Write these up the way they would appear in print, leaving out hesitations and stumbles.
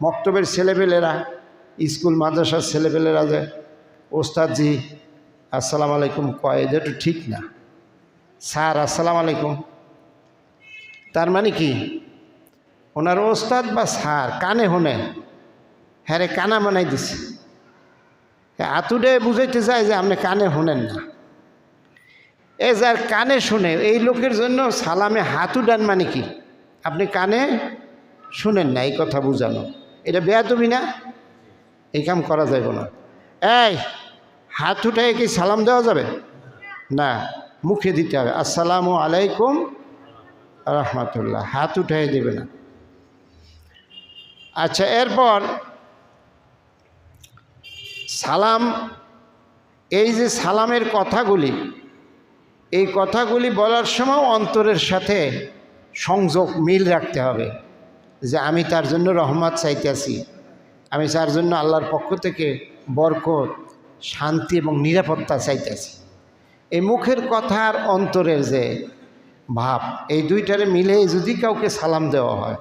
মক্তবের ছেলেপেলেরা, স্কুল মাদ্রাসার ছেলেপেলেরা যে ওস্তাদজি আসসালামু আলাইকুম কয়, এটা তো ঠিক না। স্যার আসসালামু আলাইকুম, তার মানে কি ওনার ওস্তাদ বা স্যার কানে শোনে, হ্যাঁ রে কানা বানাই দিছে, আতুডে বুঝাইতে চায় যে আপনি কানে শোনেন না। এ যার কানে শুনে এই লোকের জন্য সালামে হাত উডান মানে কি আপনি কানে শুনেন না, এই কথা বুঝানো, এটা বেয়াদবি না? এই কাম করা যাবে না। এই হাত উঠায় কি সালাম দেওয়া যাবে না, মুখে দিতে হবে আসসালামু আলাইকুম রহমতুল্লাহ, হাত উঠাই দেবে না। আচ্ছা, এরপর সালাম, এই যে সালামের কথাগুলি, এই কথাগুলি বলার সময় অন্তরের সাথে সংযোগ মিল রাখতে হবে, যে আমি তার জন্য রহমত চাইতেছি, আমি তার জন্য আল্লাহর পক্ষ থেকে বরকত, শান্তি এবং নিরাপত্তা চাইতেছি। এই মুখের কথা আর অন্তরের যে ভাব, এই দুইটারে মিলে যদি কাউকে সালাম দেওয়া হয়,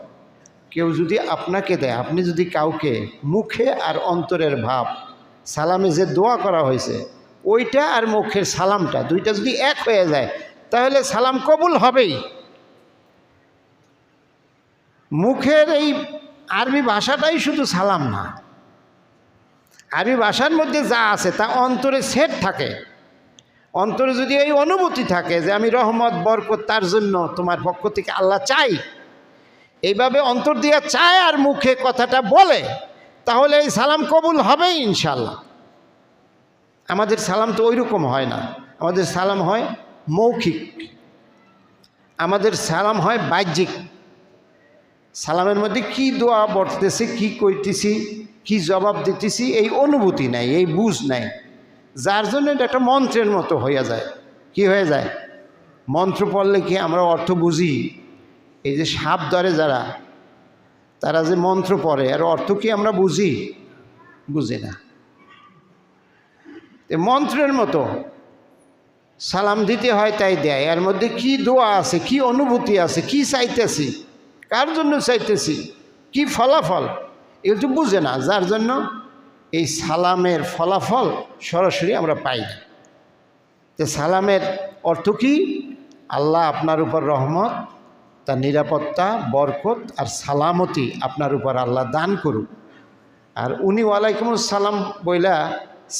কেউ যদি আপনাকে দেয়, আপনি যদি কাউকে মুখে আর অন্তরের ভাব, সালামে যে দোয়া করা হয়েছে ওইটা আর মুখের সালামটা দুইটা যদি এক হয়ে যায় তাহলে সালাম কবুল হবেই। মুখের এই আরবি ভাষাটাই শুধু সালাম না, আরবি ভাষার মধ্যে যা আছে তা অন্তরে সেট থাকে। অন্তরে যদি এই অনুভূতি থাকে যে আমি রহমত বরকত তার জন্য তোমার পক্ষ থেকে আল্লাহ চাই, এইভাবে অন্তর দিয়া চায় আর মুখে কথাটা বলে, তাহলে এই সালাম কবুল হবেই ইনশাল্লাহ। আমাদের সালাম তো ওই রকম হয় না, আমাদের সালাম হয় মৌখিক, আমাদের সালাম হয় বাহ্যিক। সালামের মধ্যে কি দোয়া বর্তেছি, কি কইতেছি, কি জবাব দিতেছি, এই অনুভূতি নাই, এই বুঝ নাই, যার জন্য এটা একটা মন্ত্রের মতো হয়ে যায়। কি হয়ে যায়? মন্ত্র পড়লে কি আমরা অর্থ বুঝি? এই যে সাপ ধরে যারা, তারা যে মন্ত্র পড়ে আর অর্থ কি আমরা বুঝি? বুঝি না। মন্ত্রের মতো সালাম দিতে হয়, তাই দেয়। এর মধ্যে কি দোয়া আছে, কি অনুভূতি আছে, কি চাইতেছি, কার জন্য চাইতেছি, কি ফলাফল, এগুলো তো বুঝে না, যার জন্য এই সালামের ফলাফল সরাসরি আমরা পাই না। তো সালামের অর্থ কি? আল্লাহ আপনার উপর রহমত, তার নিরাপত্তা, বরকত আর সালামতি আপনার উপর আল্লাহ দান করুক। আর উনি ওয়ালাইকুম আসসালাম বইলা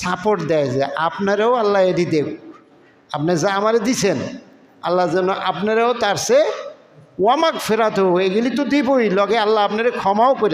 সাপোর্ট দেয় যে আপনারাও আল্লাহ এটি দেব, আপনি যা আমারে দিছেন আল্লাহ যেন আপনারাও তার সে ওয়ামাক ফেরাত, এগুলি তো দিবই, লগে আল্লাহ আপনারা ক্ষমাও করে